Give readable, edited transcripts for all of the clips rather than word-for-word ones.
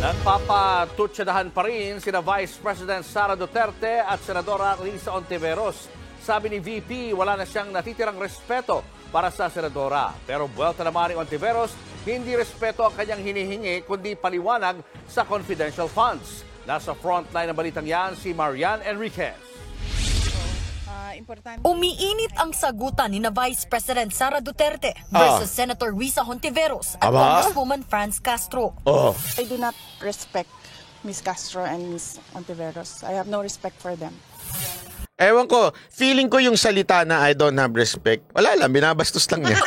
Nagpapatutsadahan pa rin sina Vice President Sara Duterte at Senadora Risa Hontiveros. Sabi ni VP, wala na siyang natitirang respeto para sa senadora. Pero buwelta naman ni Hontiveros, hindi respeto ang kanyang hinihingi kundi paliwanag sa confidential funds. Nasa frontline ng balitang yan si Marian Enriquez. Umiinit ang sagutan ni na Vice President Sara Duterte versus Senator Risa Hontiveros at Congresswoman Franz Castro. I do not respect Ms. Castro and Ms. Hontiveros. I have no respect for them. Ewan ko, feeling ko yung salita na I don't have respect, wala lang, binabastos lang niya.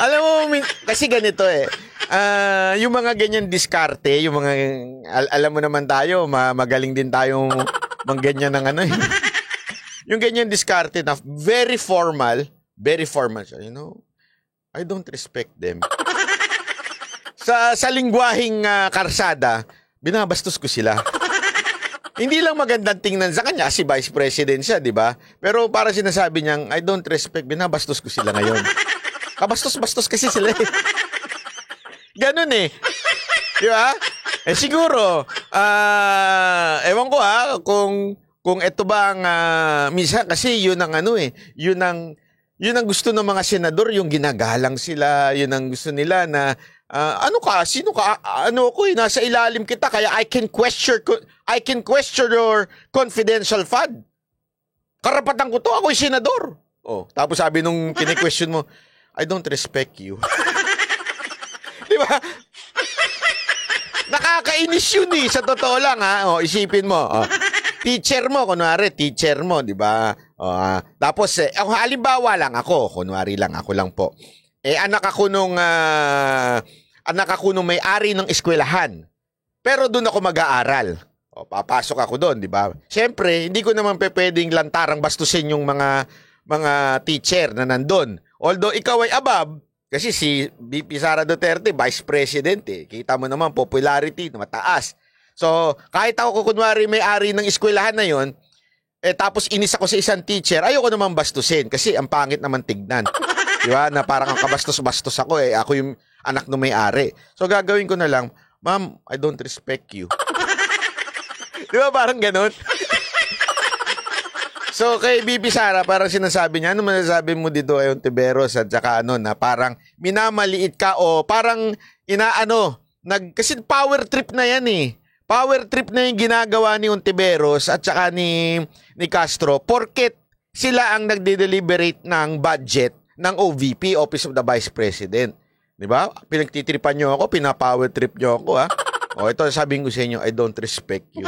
Alam mo, kasi ganito yung mga ganyan diskarte, yung mga, alam mo naman tayo, magaling din tayong mangganyan ng ano yung ganyan diskarte na very formal siya, you know, I don't respect them. Sa lingwaheng karsada, binabastos ko sila. Hindi lang magandang tingnan sa kanya si Vice President siya, di ba? Pero para sinasabi niyang, I don't respect, binabastos ko sila ngayon. Kabastos-bastos kasi sila Ganun Di ba? Siguro, ewan ko kung ito ba ang, minsan kasi yun ang yun ang gusto ng mga senador, yung ginagalang sila, yun ang gusto nila na, sino ka, nasa ilalim kita, kaya I can question your confidential fund. Karapatan ko to, ako'y senador. Tapos sabi nung kine-question mo, I don't respect you. Di ba? Nakakainis yun sa totoo lang isipin mo. Teacher mo, di ba? Tapos, halimbawa lang ako, ako lang po. Anak ako nung may-ari ng eskwelahan. Pero doon ako mag-aaral. Papasok ako doon, di ba? Siyempre, hindi ko naman pwedeng lantarang bastusin yung mga teacher na nandun. Although ikaw ay above, kasi si VP Sara Duterte, Vice President Kita mo naman, popularity na mataas. So, kahit ako kunwari may-ari ng eskwelahan na yon, tapos inis ako sa isang teacher, ayoko naman bastusin kasi ang pangit naman tignan. Di ba? Na parang ang kabastos-bastos ako ako yung anak ng may-ari. So, gagawin ko na lang, Ma'am, I don't respect you. Di ba? Parang ganun. So, kay VP Sara, parang sinasabi niya, ano masasabi mo dito ay Hontiveros at saka na parang minamaliit ka o parang kasi power trip na yan Power trip na yung ginagawa ni Hontiveros at saka ni Castro porket sila ang nagde-deliberate ng budget ng OVP, Office of the Vice President. Di ba? Pinagtitripan nyo ako, pinapower trip nyo ako ito sabihin ko sa inyo, I don't respect you.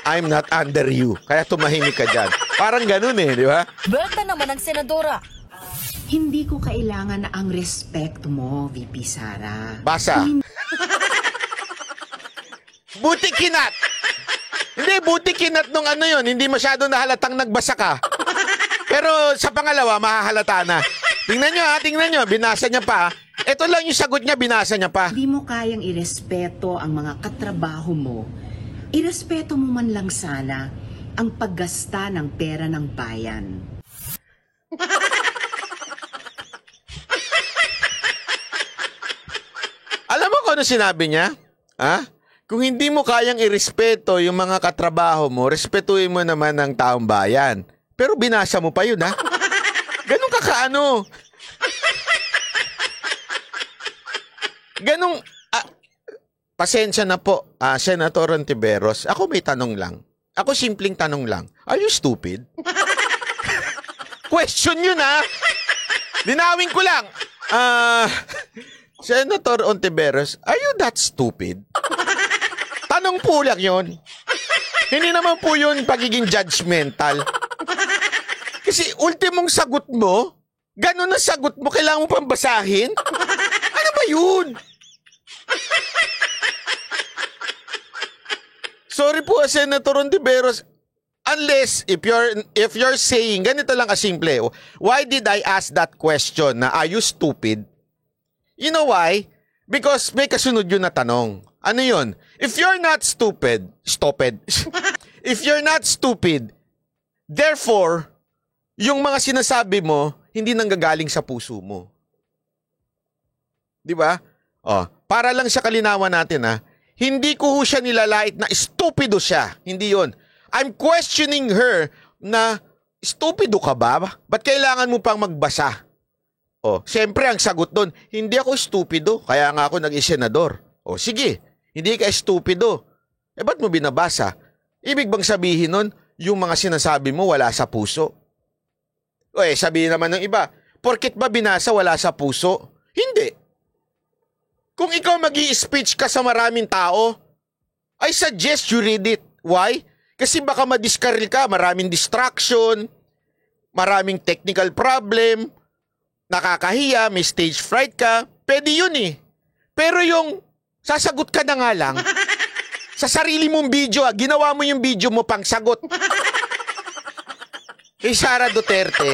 I'm not under you. Kaya tumahimik ka dyan. Parang ganun di ba? Berta naman ang senadora. Hindi ko kailangan na ang respect mo, VP Sara. Basa. Buti kinat. Hindi, buti kinat nung yun. Hindi masyado nahalatang nagbasa ka. Pero sa pangalawa, mahahalata na. Tingnan nyo. Binasa niya pa. Ito lang yung sagot niya, binasa niya pa. Hindi mo kayang irespeto ang mga katrabaho mo. Irespeto mo man lang sana ang paggasta ng pera ng bayan. Alam mo kung ano sinabi niya? Kung hindi mo kayang irespeto yung mga katrabaho mo, respetuhin mo naman ang taong bayan. Pero binasa mo pa yun, Ganun ka kaano. Ganun, pasensya na po, Senator Hontiveros. Ako may tanong lang. Ako simpleng tanong lang. Are you stupid? Question yun, Linawin ko lang. Senator Hontiveros, are you that stupid? Tanong po lang yun. Hindi naman po yun pagiging judgmental. Kasi ultimong sagot mo, ganun ang sagot mo, kailangan mo pang basahin? Ano ba yun? Sorry po, Senator Hontiveros. Unless, if you're saying, ganito lang kasimple, why did I ask that question na, are you stupid? You know why? Because may kasunod yun na tanong. Ano yun? If you're not stupid, if you're not stupid, therefore, yung mga sinasabi mo, hindi nanggagaling sa puso mo. Di ba? para lang sa kalinawan natin hindi ko ho siya nilalait na stupido siya. Hindi yon. I'm questioning her na stupido ka ba? Ba't kailangan mo pang magbasa? Siyempre ang sagot doon, hindi ako stupido, kaya nga ako naging senador. Sige, hindi ka stupido. Ba't mo binabasa? Ibig bang sabihin nun, yung mga sinasabi mo wala sa puso? Sabihin naman ng iba, porket ba binasa wala sa puso? Hindi. Kung ikaw mag-i-speech ka sa maraming tao, I suggest you read it. Why? Kasi baka madiskaril ka, maraming distraction, maraming technical problem, nakakahiya, may stage fright ka, pwede yun Pero yung sasagot ka na nga lang, sa sarili mong video, ginawa mo yung video mo pang sagot. Kay Sara Duterte,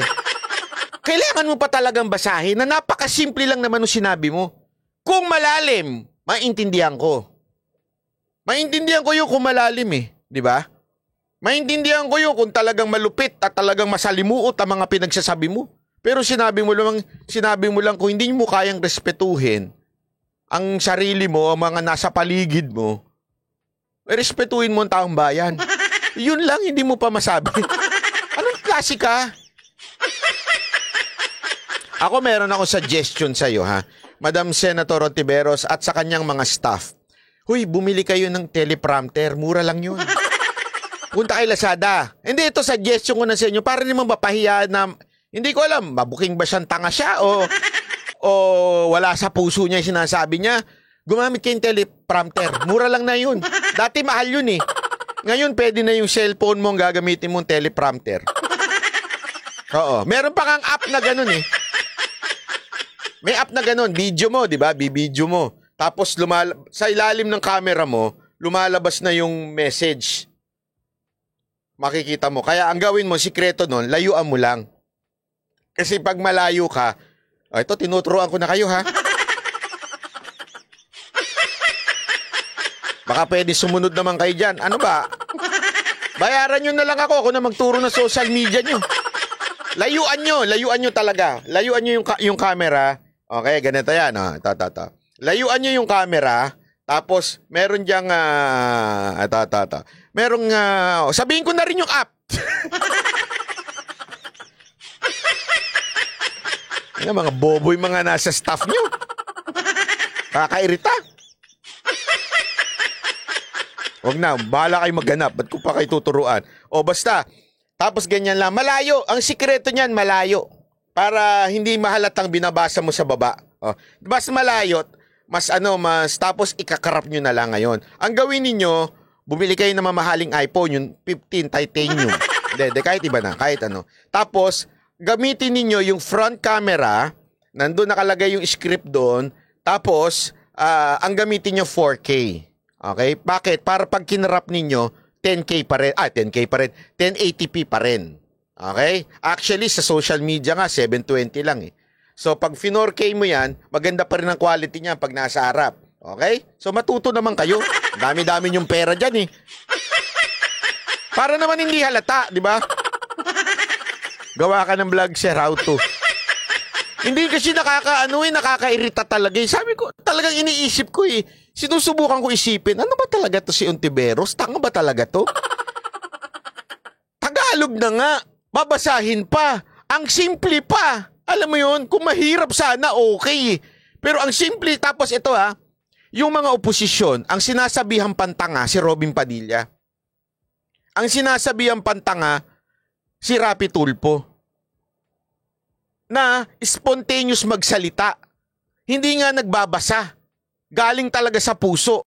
kailangan mo pa talagang basahin na napakasimple lang naman ng sinabi mo. Kung malalim, maintindihan ko. Maintindihan ko yung kung malalim di ba? Maintindihan ko yung kung talagang malupit at talagang masalimuot ang mga pinagsasabi mo. Pero sinabi mo lang kung hindi mo kayang respetuhin ang sarili mo, ang mga nasa paligid mo, respetuhin mo ang taong bayan. Yun lang, hindi mo pa masabi. Anong klase ka? Ako meron ako suggestion sa iyo Madam Senator Ontiveros at sa kanyang mga staff. Huy, bumili kayo ng teleprompter, mura lang yun. Punta kay Lazada. Hindi, ito suggestion ko na sa inyo para naman mapahiya na, hindi ko alam, mabuking ba siyang tanga siya o wala sa puso niya yung sinasabi niya. Gumamit kayong teleprompter. Mura lang na yun. Dati mahal yun Ngayon pwede na yung cellphone mo ang gagamitin mong teleprompter. Oo. Meron pa kang app na ganun May app na ganun. Video mo, di ba? Bibidyo mo. Tapos sa ilalim ng camera mo, lumalabas na yung message. Makikita mo. Kaya ang gawin mo, sikreto nun, layuan mo lang. Kasi pag malayo ka, ito, tinuturuan ko na kayo Baka pwede sumunod naman kayo dyan. Ano ba? Bayaran nyo na lang ako na magturo ng social media nyo. Layuan nyo talaga. Layuan nyo yung camera. Okay, ganito yan. Layuan nyo yung camera. Tapos, meron diyang, merong, sabihin ko na rin yung app. Yung mga boboy mga nasa staff nyo. Kakairita. Huwag na, bahala kayo maghanap. Ba't ko pa kayo tuturuan? Basta, tapos ganyan lang. Malayo. Ang sikreto niyan, malayo. Para hindi mahalatang binabasa mo sa baba. Mas malayo, mas tapos ikakarap nyo na lang ngayon. Ang gawin ninyo, bumili kayo ng mamahaling iPhone, yung 15 titanium. Hindi, kahit iba na, kahit ano. Tapos, gamitin ninyo yung front camera, nandun nakalagay yung script doon, tapos, ang gamitin nyo 4K. Okay? Bakit? Para pag kinarap ninyo, 10K pa rin. 1080p pa rin. Okay? Actually, sa social media nga, 720 lang So, pag 4K mo yan, maganda pa rin ang quality niya pag nasa harap. Okay? So, matuto naman kayo. Dami-dami yung pera dyan Para naman hindi halata, di ba? Gawa ka ng vlog, share how to. Hindi kasi nakakairita talaga. Sabi ko, talagang iniisip ko sinusubukan ko isipin, ano ba talaga to si Ontiveros? Tanga ba talaga to? Tagalog na nga. Babasahin pa. Ang simple pa. Alam mo yun, kung mahirap sana, okay. Pero ang simple, tapos ito yung mga oposisyon, ang sinasabihan pantanga, si Robin Padilla. Ang sinasabihan pantanga, si Rapi Tulfo. Na spontaneous magsalita. Hindi nga nagbabasa. Galing talaga sa puso.